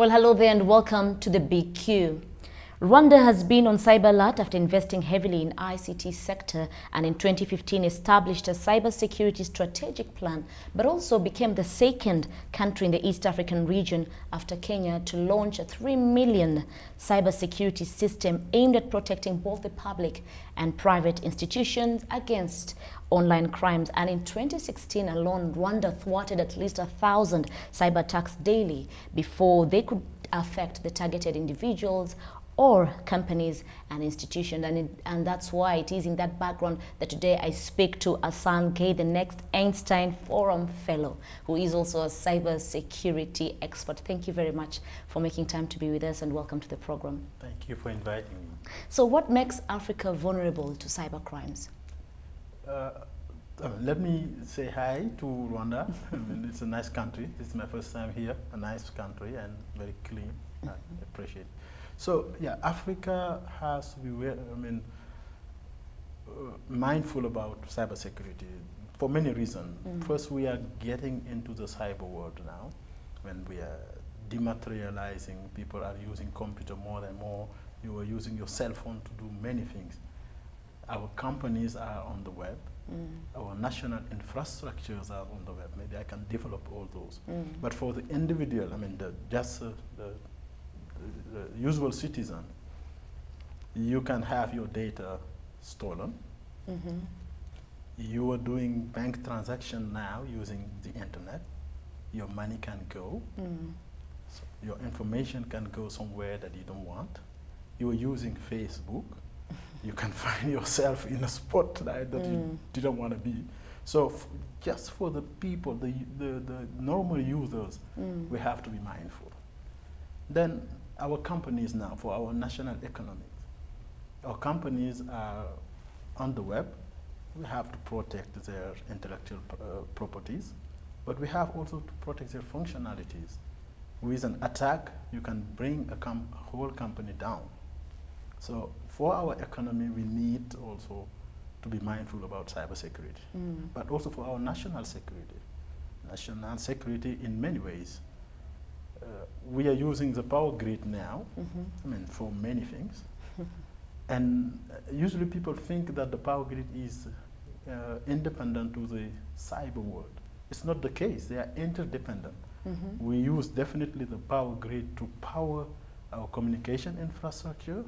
Well, hello there and welcome to the BQ. Rwanda has been on cyber alert after investing heavily in ICT sector and in 2015 established a cybersecurity strategic plan, but also became the second country in the East African region after Kenya to launch a 3 million cybersecurity system aimed at protecting both the public and private institutions against online crimes. And in 2016 alone, Rwanda thwarted at least 1,000 cyber attacks daily before they could affect the targeted individuals or companies and institutions, and that's why it is in that background that today I speak to Assane Gueye, the next EINSTEIN Forum Fellow, who is also a cybersecurity expert. Thank you very much for making time to be with us, and welcome to the program. Thank you for inviting me. So what makes Africa vulnerable to cyber crimes? Let me say hi to Rwanda. I mean, it's a nice country. It's my first time here. A nice country and very clean. I appreciate it. So yeah, Africa has to be mindful about cybersecurity for many reasons. First, we are getting into the cyber world now, when we are dematerializing. People are using computer more and more. You are using your cell phone to do many things. Our companies are on the web. Our national infrastructures are on the web. Maybe I can develop all those. But for the individual, I mean, the usual citizen, you can have your data stolen. You are doing bank transaction now using the internet. Your money can go. So your information can go somewhere that you don't want. You are using Facebook. You can find yourself in a spotlight that you didn't want to be. So just for the people, the normal users, we have to be mindful. Then our companies now, for our national economy, our companies are on the web. We have to protect their intellectual properties, but we have also to protect their functionalities. With an attack, you can bring a whole company down. So for our economy, we need also to be mindful about cybersecurity, but also for our national security. National security in many ways. We are using the power grid now, I mean, for many things. And usually people think that the power grid is independent to the cyber world. It's not the case. They are interdependent. We use definitely the power grid to power our communication infrastructure,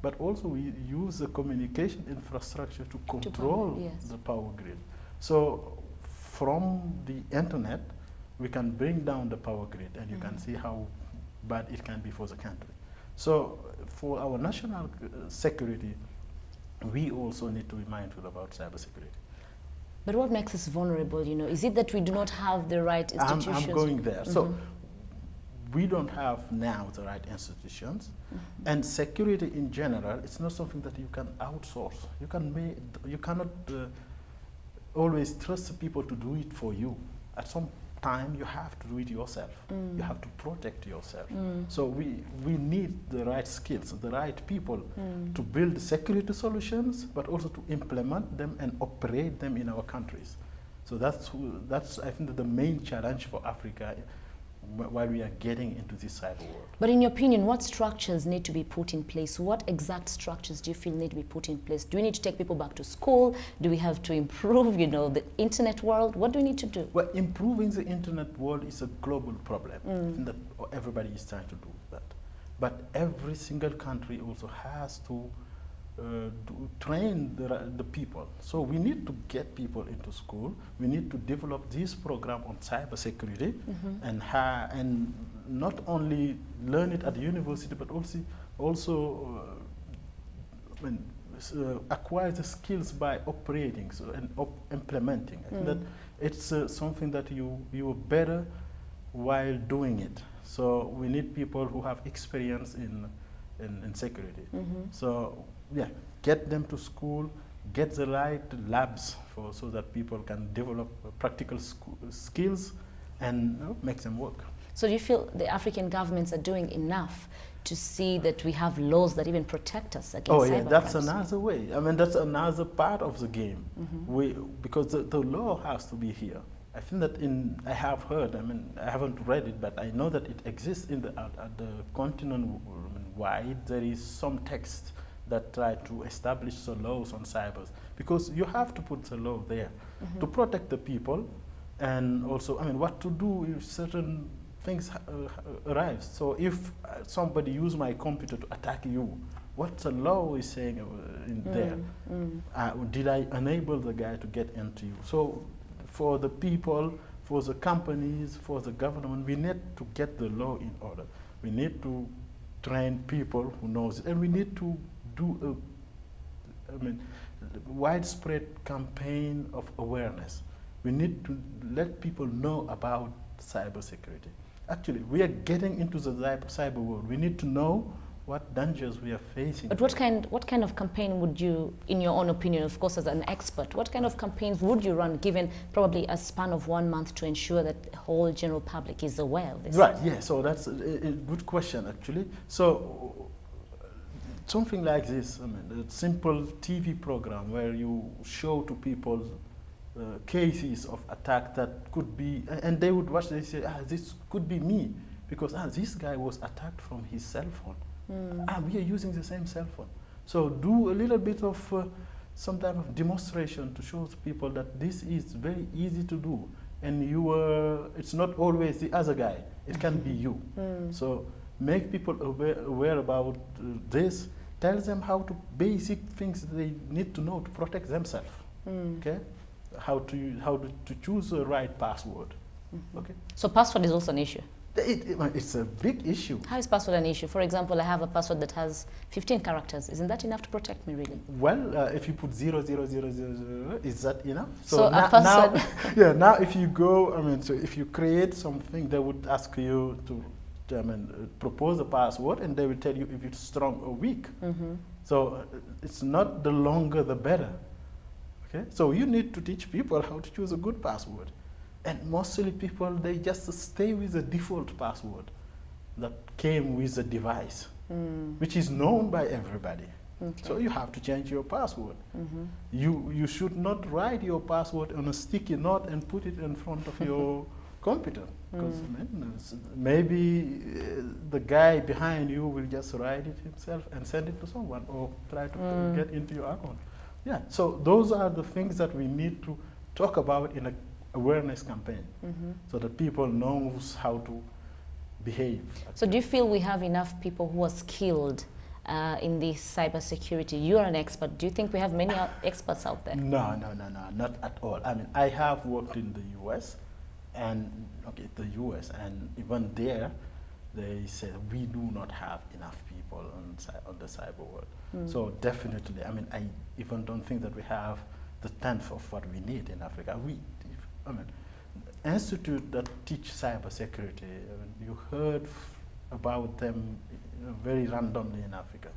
but also we use the communication infrastructure to control the power grid. So from the internet, we can bring down the power grid, and you can see how bad it can be for the country. So for our national security, we also need to be mindful about cybersecurity. But what makes us vulnerable, you know? Is it that we do not have the right institutions? I'm going there. So we don't have now the right institutions, and security in general, it's not something that you can outsource. You cannot always trust people to do it for you. At some time, you have to do it yourself. You have to protect yourself. So we need the right skills, the right people to build security solutions, but also to implement them and operate them in our countries. So that's I think, the main challenge for Africa while we are getting into this cyber world. But in your opinion, what structures need to be put in place? What exact structures do you feel need to be put in place? Do we need to take people back to school? Do we have to improve, you know, the internet world? What do we need to do? Well, improving the internet world is a global problem. I think that everybody is trying to do that. But every single country also has to train the people. So we need to get people into school. We need to develop this program on cybersecurity, and not only learn it at the university, but also acquire the skills by operating and implementing. I think that it's something that you are better while doing it. So we need people who have experience in security. So yeah, get them to school, get the right labs so that people can develop practical skills and make them work. So do you feel the African governments are doing enough to see that we have laws that even protect us against cyber crimes? That's another way. I mean, that's another part of the game. Because the law has to be here. I think that I have heard, I mean, I haven't read it, but I know that it exists in at the continent wide. There is some text that try to establish the laws on cyber, because you have to put the law there to protect the people, and also, I mean, what to do if certain things arrive. So if somebody use my computer to attack you, what the law is saying in there? Did I enable the guy to get into you? So for the people, for the companies, for the government, we need to get the law in order. We need to train people who knows it, and we need to do widespread campaign of awareness. We need to let people know about cybersecurity. Actually, we are getting into the cyber world. We need to know what dangers we are facing. But what kind of campaign would you, in your own opinion, of course as an expert, what kind of campaigns would you run, given probably a span of 1 month, to ensure that the whole general public is aware of this? Right, yeah, so that's a good question actually. So something like this, I mean, a simple TV program where you show to people cases of attack that could be, and they would watch, they say, this could be me, because this guy was attacked from his cell phone. We are using the same cell phone. So do a little bit of some type of demonstration to show the people that this is very easy to do, and it's not always the other guy, it can be you. So make people aware about this, tell them how to basic things they need to know to protect themselves. Okay, how to choose the right password. Okay, so password is also an issue. It's a big issue. How is password an issue? For example, I have a password that has 15 characters. Isn't that enough to protect me, really? Well, if you put 0, 0, 0, 0, 0, is that enough? So a password. Now if you go, I mean, so if you create something, they would ask you to, propose a password, and they will tell you if it's strong or weak. So it's not the longer the better. Okay, so you need to teach people how to choose a good password. And mostly people, they just stay with the default password that came with the device, which is known by everybody. Okay. So you have to change your password. You should not write your password on a sticky note and put it in front of your computer, because maybe the guy behind you will just write it himself and send it to someone, or try to get into your account. Yeah, so those are the things that we need to talk about in a awareness campaign, so that people knows how to behave. So do you feel we have enough people who are skilled in this cybersecurity? You are an expert. Do you think we have many experts out there? No, not at all. I mean, I have worked in the US, and even there, they said we do not have enough people on the cyber world. So definitely, I mean, I even don't think that we have the 10th of what we need in Africa. I mean, institute that teach cybersecurity, you heard about them very randomly in Africa.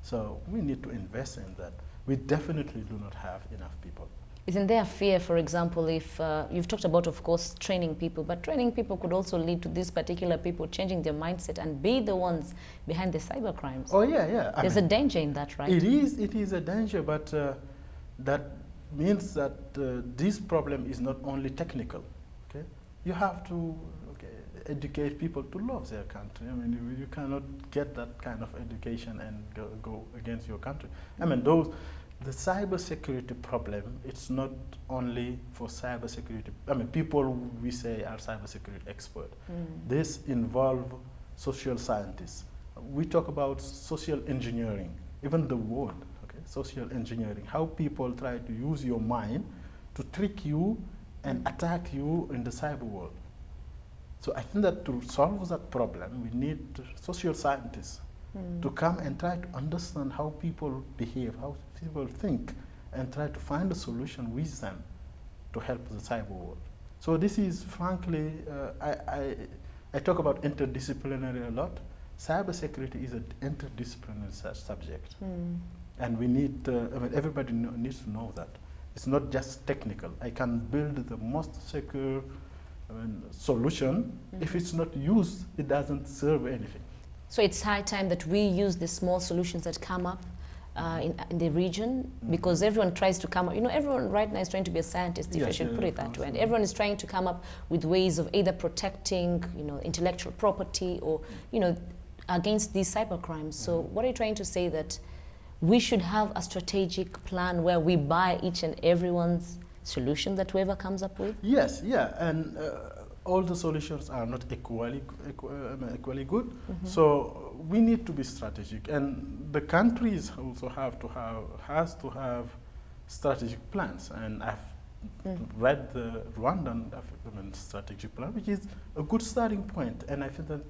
So we need to invest in that. We definitely do not have enough people. Isn't there a fear, for example, if you've talked about, of course, training people, but training people could also lead to these particular people changing their mindset and be the ones behind the cyber crimes? Oh yeah. There's a danger in that, right? It is a danger, but that means that this problem is not only technical. Okay, you have to educate people to love their country. I mean, you cannot get that kind of education and go against your country. I mean, the cybersecurity problem, it's not only for cybersecurity. I mean, people we say are cybersecurity experts. This involves social scientists. We talk about social engineering, even the word. Social engineering, how people try to use your mind to trick you and attack you in the cyber world. So I think that to solve that problem, we need social scientists to come and try to understand how people behave, how people think, and try to find a solution with them to help the cyber world. So this is, frankly, I talk about interdisciplinary a lot. Cybersecurity is an interdisciplinary subject. And we need, everybody needs to know that. It's not just technical. I can build the most secure solution. If it's not used, it doesn't serve anything. So it's high time that we use the small solutions that come up in the region? Because everyone tries to come up, everyone right now is trying to be a scientist, if I should put it that way. And everyone is trying to come up with ways of either protecting, intellectual property or, against these cybercrimes. So what are you trying to say, that we should have a strategic plan where we buy each and everyone's solution that whoever comes up with? Yes, yeah, and all the solutions are not equally good. So we need to be strategic, and the countries also has to have strategic plans. And I've read the Rwandan strategic plan, which is a good starting point, and I think that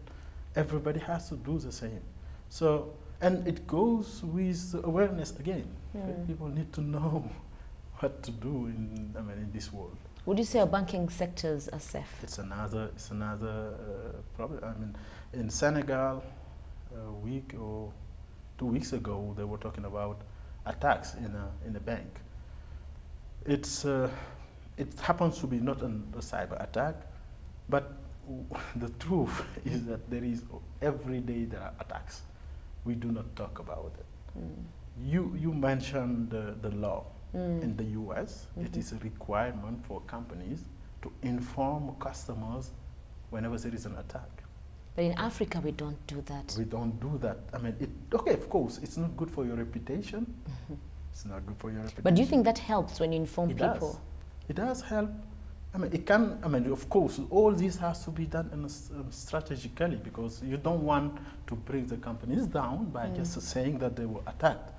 everybody has to do the same. So, and it goes with awareness again. People need to know what to do in this world. Would you say our banking sectors are safe? It's another problem. In Senegal, a week or 2 weeks ago, they were talking about attacks in a bank. It happens to be not a cyber attack, but the truth is that every day there are attacks. We do not talk about it. You mentioned the law. In the US, it is a requirement for companies to inform customers whenever there is an attack. But in Africa, we don't do that. We don't do that. Okay, of course, it's not good for your reputation. It's not good for your reputation. But do you think that helps when you inform people? It does help. It can, of course, all this has to be done strategically, because you don't want to bring the companies down by just saying that they were attacked.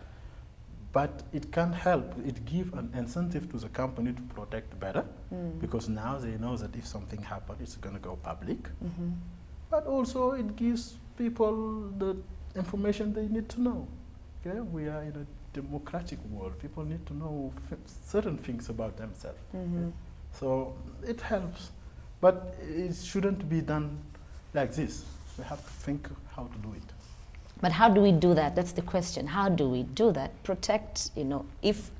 But it can help. It gives an incentive to the company to protect better, because now they know that if something happens, it's going to go public. But also it gives people the information they need to know. Okay? We are in a democratic world. People need to know certain things about themselves. Okay? So it helps. But it shouldn't be done like this. We have to think how to do it. But how do we do that? That's the question. How do we do that? Protect, if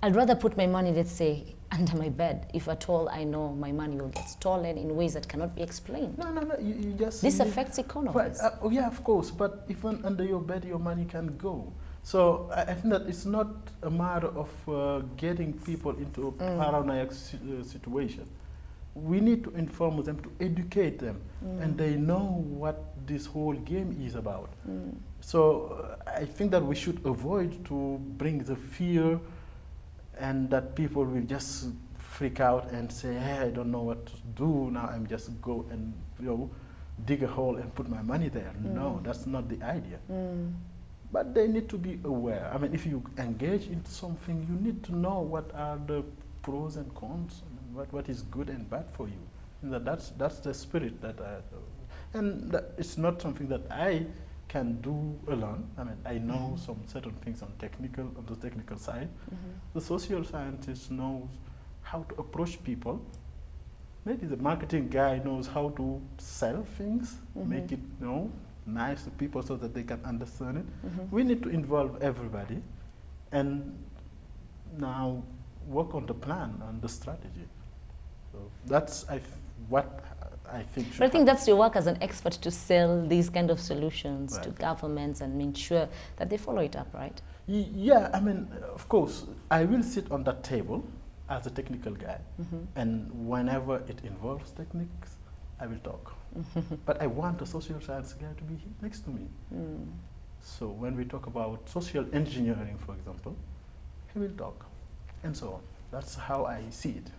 I'd rather put my money, let's say, under my bed, if at all I know my money will get stolen in ways that cannot be explained. No, you just... This affects economies. Yeah, of course, but even under your bed, your money can go. So I think that it's not a matter of getting people into a paranoid situation. We need to inform them, to educate them, and they know what this whole game is about. So I think that we should avoid to bring the fear, and that people will just freak out and say, hey, I don't know what to do now, I'm just go and dig a hole and put my money there. No, that's not the idea. But they need to be aware. If you engage in something, you need to know what are the pros and cons, what is good and bad for you. And that's the spirit that it's not something that I can do alone. I know some certain things on the technical side. The social scientist knows how to approach people. Maybe the marketing guy knows how to sell things, make it nice to people so that they can understand it. We need to involve everybody and now work on the plan and the strategy. So that's what I think. But I think that's your work as an expert, to sell these kind of solutions to governments and ensure that they follow it up, right? Yeah, of course, I will sit on that table as a technical guy, and whenever it involves techniques, I will talk. But I want a social science guy to be next to me. So when we talk about social engineering, for example, he will talk, and so on. That's how I see it.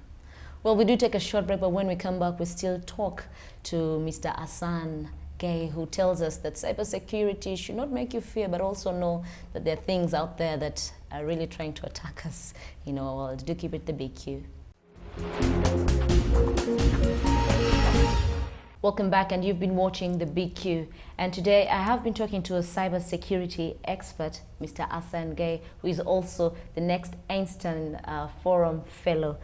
Well, we do take a short break, but when we come back, we still talk to Mr. Assane Gueye, who tells us that cybersecurity should not make you fear, but also know that there are things out there that are really trying to attack us in our world. Do keep it the BQ. Welcome back, and you've been watching the BQ. And today I have been talking to a cybersecurity expert, Mr. Assane Gueye, who is also the next EINSTEIN Forum Fellow.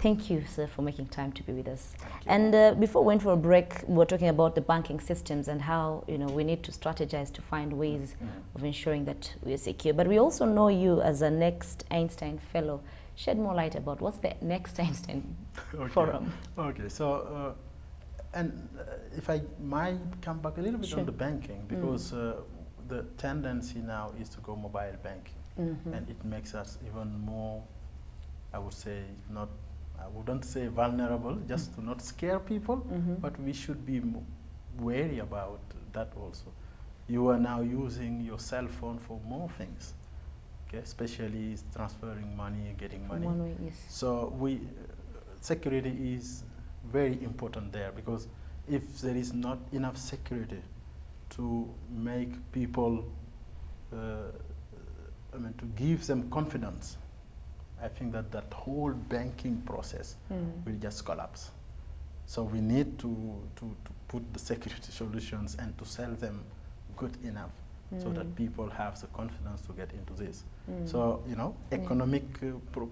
Thank you, sir, for making time to be with us. And before we went for a break, we were talking about the banking systems and how we need to strategize to find ways of ensuring that we are secure. But we also know you as a next EINSTEIN Fellow. Shed more light about what's the next EINSTEIN Forum. Okay, so if I might come back a little bit on the banking, because the tendency now is to go mobile banking, and it makes us even more, I would say, I wouldn't say vulnerable, just to not scare people, but we should be wary about that also. You are now using your cell phone for more things, okay? Especially transferring money, getting money. One way, yes. So security is very important there, because if there is not enough security to make people, to give them confidence, I think that whole banking process will just collapse. So we need to put the security solutions and to sell them good enough so that people have the confidence to get into this. So, economic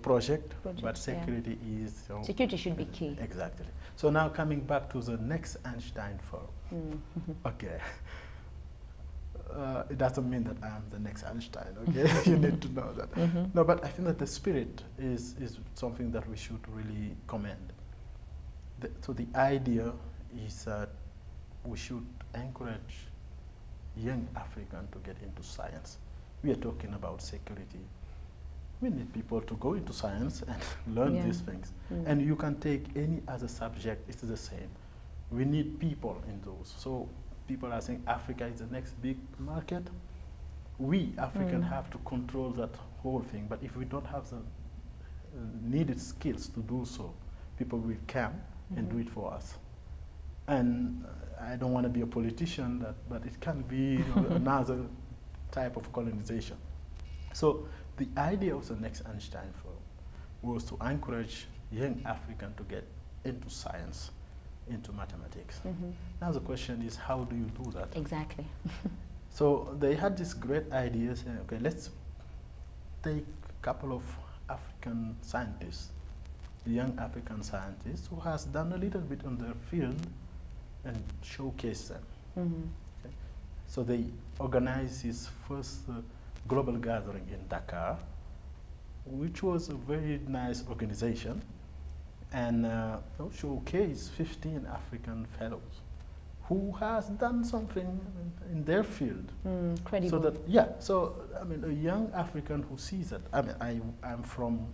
project, but security is... security should be key. Exactly. So now coming back to the next EINSTEIN Forum. Okay. It doesn't mean that I'm the next EINSTEIN, okay? You need to know that. No, but I think that the spirit is something that we should really commend. So the idea is that we should encourage young Africans to get into science. We are talking about security. We need people to go into science and learn these things. And you can take any other subject, it's the same. We need people in those. So people are saying Africa is the next big market. We, Africans, have to control that whole thing. But if we don't have the needed skills to do so, people will come and do it for us. And I don't want to be a politician, but it can be another type of colonization. So the idea of the next EINSTEIN Forum was to encourage young Africans to get into science, into mathematics. Now the question is, how do you do that? Exactly. So they had this great idea saying, okay, let's take a couple of African scientists, young African scientists who has done a little bit on their field and showcase them. Okay? So they organized this first global gathering in Dakar, which was a very nice organization, and showcase 15 African fellows who has done something in their field. Incredible. So that, a young African who sees that. I'm from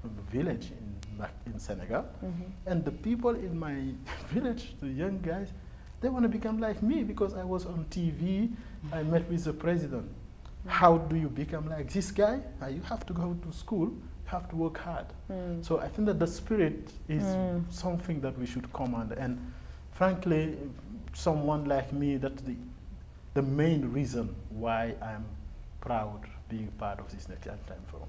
a village in Senegal, and the people in my village, the young guys, they want to become like me because I was on TV, I met with the president. How do you become like this guy? You have to go to school, you have to work hard. So I think that the spirit is something that we should command. And frankly, someone like me, that's the main reason why I'm proud being part of this next EINSTEIN Forum.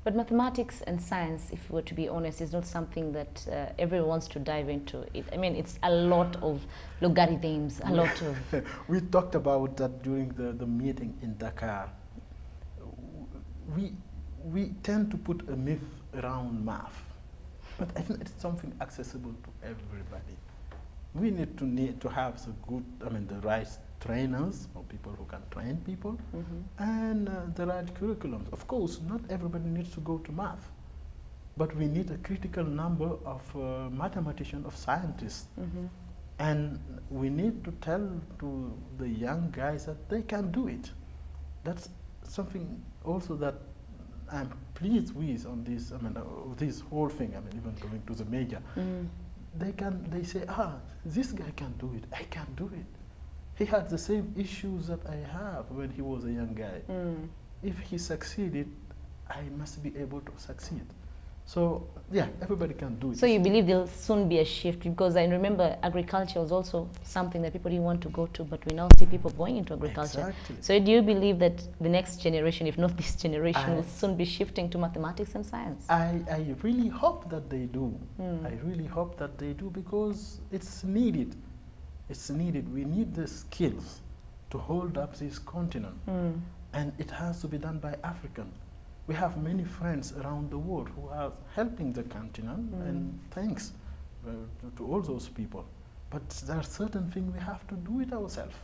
But mathematics and science, if we were to be honest, is not something that everyone wants to dive into. It's a lot of logarithms, a lot of... We talked about that during the meeting in Dakar. We tend to put a myth around math, but I think it's something accessible to everybody. We need to have the right trainers, or people who can train people, and the right curriculums. Of course, not everybody needs to go to math, but we need a critical number of mathematicians, of scientists. And we need to tell to the young guys that they can do it. That's something also that I'm pleased with on this, this whole thing, even going to the media. They say, this guy can do it, I can do it. He had the same issues that I have when he was a young guy. If he succeeded, I must be able to succeed. So, yeah, everybody can do it. So you believe there'll soon be a shift? Because I remember agriculture was also something that people didn't want to go to, but we now see people going into agriculture. Exactly. So do you believe that the next generation, if not this generation, will soon be shifting to mathematics and science? I really hope that they do. I really hope that they do, because it's needed. It's needed. We need the skills to hold up this continent. And it has to be done by Africans. We have many friends around the world who are helping the continent, and thanks to all those people. But there are certain things we have to do it ourselves.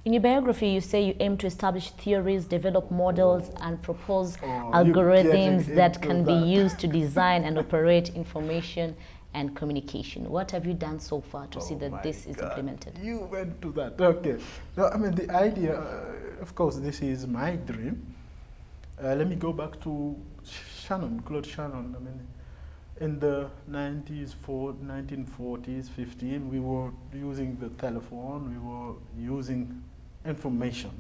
In your biography, you say you aim to establish theories, develop models, and propose algorithms that can be used to design and operate information and communication. What have you done so far to see that this is implemented? You went to that. Okay. No, the idea of course, this is my dream. Let me go back to Claude Shannon. I mean, in the 1940s, 15, we were using the telephone, we were using information,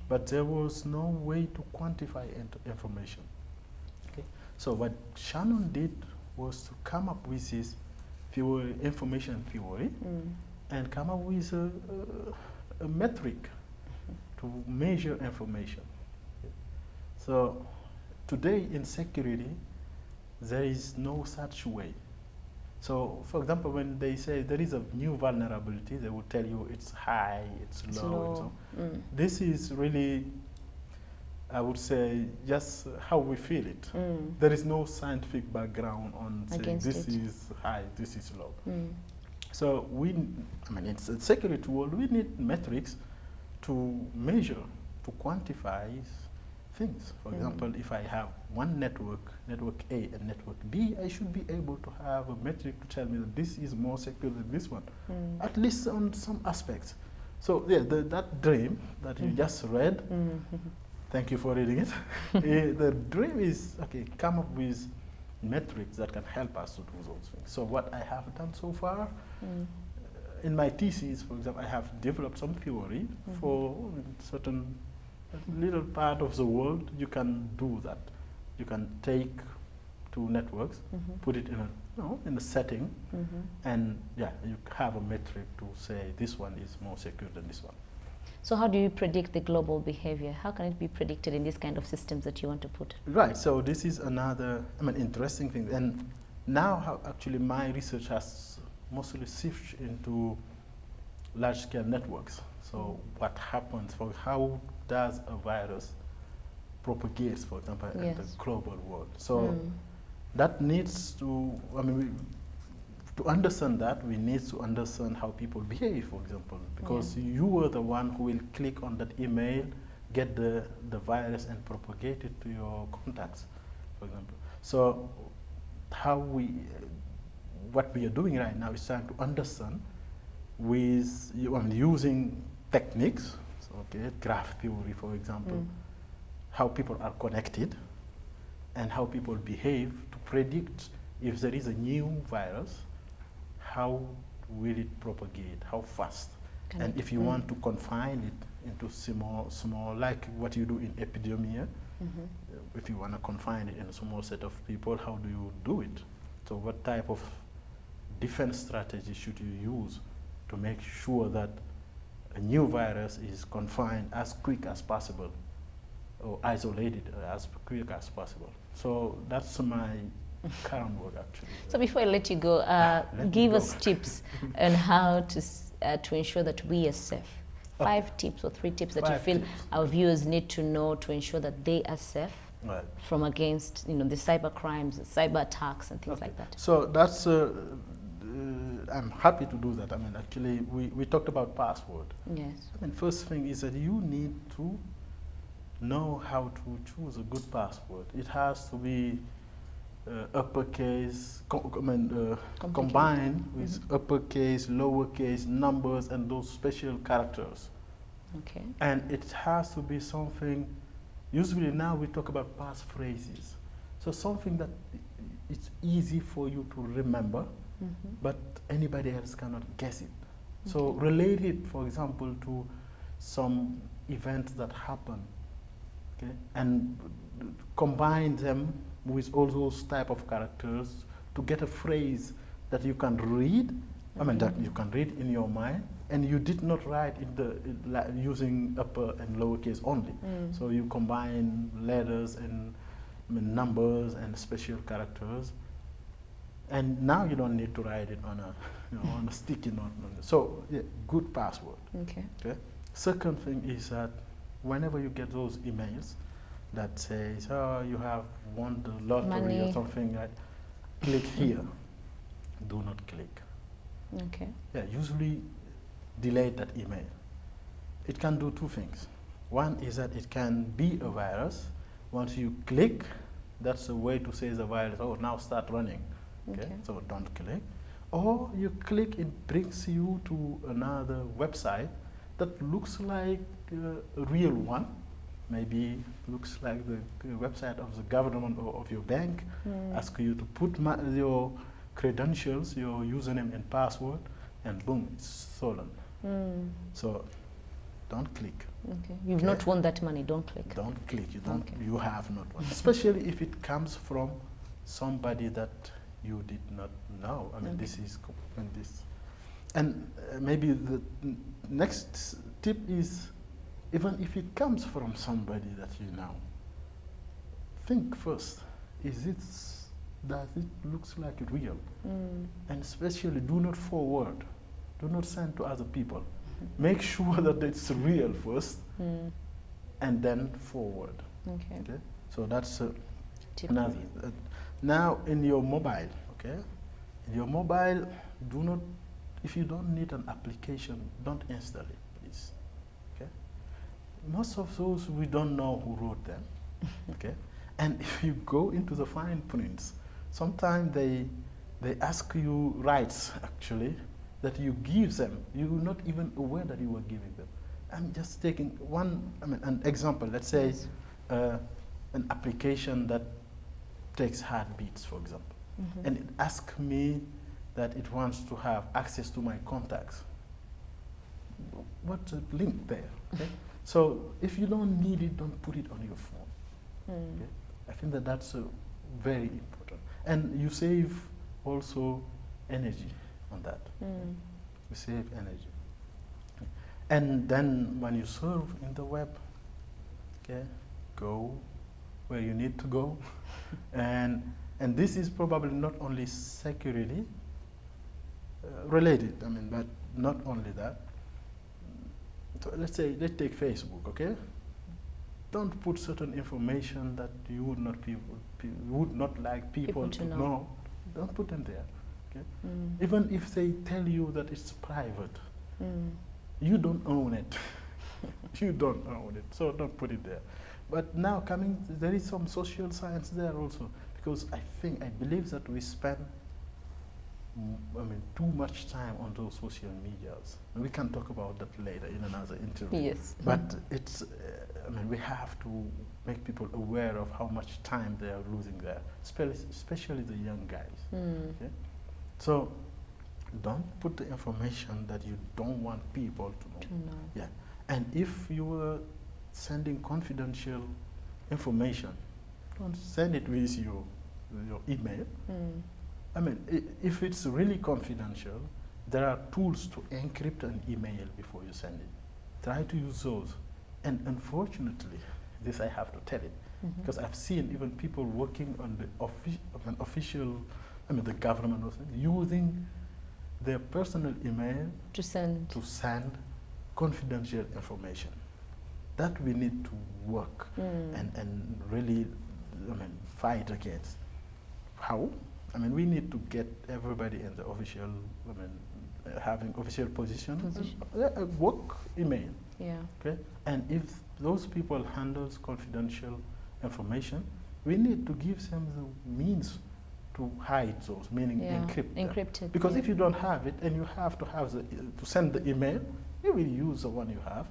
but there was no way to quantify information. Okay? So what Shannon did was to come up with this theory, information theory, and come up with a metric to measure information. So today in security, there is no such way. So for example, when they say there is a new vulnerability, they will tell you it's high, it's low. And so this is really, I would say, just how we feel it. There is no scientific background on saying this is high, this is low. So it's a security world, we need metrics to measure, to quantify things. For example, if I have one network A and network B, I should be able to have a metric to tell me that this is more secure than this one, at least on some aspects. So yeah, that dream that you just read, thank you for reading it. The dream is, okay, come up with metrics that can help us to do those things. So what I have done so far, in my thesis, for example, I have developed some theory for certain little part of the world. You can do that. You can take two networks, put it in a setting, and yeah, you have a metric to say this one is more secure than this one. So how do you predict the global behavior? How can it be predicted in this kind of systems that you want to put? Right, so this is another interesting thing. And now how actually my research has mostly shifted into large-scale networks. So what happens, how does a virus propagate, for example, in the global world? So that needs to, to understand that, we need to understand how people behave, for example, because you are the one who will click on that email, get the virus and propagate it to your contacts, for example. So what we are doing right now is trying to understand with using techniques, so graph theory, for example, how people are connected and how people behave to predict if there is a new virus, how will it propagate, how fast, and if you want to confine it into small, like what you do in epidemic, if you want to confine it in a small set of people, how do you do it? So what type of defense strategy should you use to make sure that a new virus is confined as quick as possible or isolated as quick as possible? So that's my current work, actually. So before I let you go, give us tips on how to ensure that we are safe. 5 tips or 3 tips that you feel our viewers need to know to ensure that they are safe from against the cyber crimes, cyber attacks and things like that. So that's, I'm happy to do that. Actually, we talked about password. Yes. First thing is that you need to know how to choose a good password. It has to be uppercase, combined with uppercase, lowercase, numbers, and those special characters. Okay. And it has to be something, usually now we talk about passphrases. So something that it's easy for you to remember, but anybody else cannot guess it. So relate it, for example, to some events that happen, and combine them with all those type of characters to get a phrase that you can read, that you can read in your mind, and you did not write in using upper and lowercase only. So you combine letters and numbers and special characters, and now you don't need to write it on a sticky note. So good password. Okay. Second thing is that whenever you get those emails that says, oh, you have won the lottery or something, click here. Do not click. Okay. Usually delete that email. It can do 2 things. One is that it can be a virus. Once you click, that's a way to say the virus, oh, now start running. So don't click. Or you click, it brings you to another website that looks like a real one, maybe looks like the website of the government or of your bank, ask you to put your credentials, your username and password, and boom, it's stolen. So don't click. Okay. You've not won that money, don't click. Don't click, you don't. Okay. You have not won. Especially if it comes from somebody that you did not know. I mean, this is and maybe the next tip is, even if it comes from somebody that you know, think first, does it looks like real? And especially do not forward, do not send to other people. Make sure that it's real first, and then forward. Okay. So that's another. Now in your mobile, okay, in your mobile, do not, if you don't need an application, don't install it, please. Okay. Most of those, we don't know who wrote them. Okay. And if you go into the fine prints, sometimes they ask you rights, actually, that you give them. You're not even aware that you were giving them. I'm just taking an example. Let's say an application that takes heartbeats, for example. And it asks me that it wants to have access to my contacts. What's a link there? Okay? So if you don't need it, don't put it on your phone. Okay? I think that that's very important. And you save also energy on that. You save energy. And then when you surf in the web, okay, go where you need to go. and this is probably not only security related, I mean, but not only that. So let's take Facebook, okay? Don't put certain information that you would not like people to know. Don't put them there. Okay? Even if they tell you that it's private, you don't own it. You don't own it, so don't put it there. But now there is some social science there also, because I believe that we spend too much time on those social medias. We can talk about that later in another interview. Yes. But it's, we have to make people aware of how much time they are losing there, especially the young guys. Okay? So don't put the information that you don't want people to know. Yeah. And if you were sending confidential information, don't send it with your email. If it's really confidential, there are tools to encrypt an email before you send it. Try to use those. And unfortunately, this I have to tell it, because I've seen even people working on the official, the government, using their personal email to send confidential information. That we need to work and really fight against. How? We need to get everybody in the official, having official position. Work email. Yeah. Okay. And if those people handles confidential information, we need to give them the means to hide those, meaning encrypt them. Because if you don't have it, and you have to have to send the email, you will use the one you have.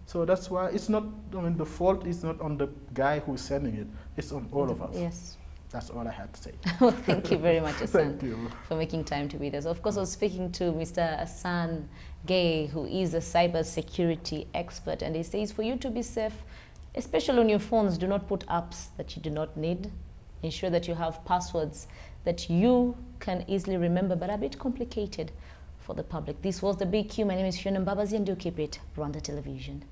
So that's why it's not. The fault is not on the guy who's sending it; it's on all of us. Yes. That's all I had to say. Well, thank you very much, Assane, Thank you for making time to be there. So, of course, I was speaking to Mr. Assane Gueye, who is a cybersecurity expert, and he says for you to be safe, especially on your phones, do not put apps that you do not need. Ensure that you have passwords that you can easily remember, but are a bit complicated for the public. This was The Big Q. My name is Fiona Mbabazi, and do keep it Rwanda Television.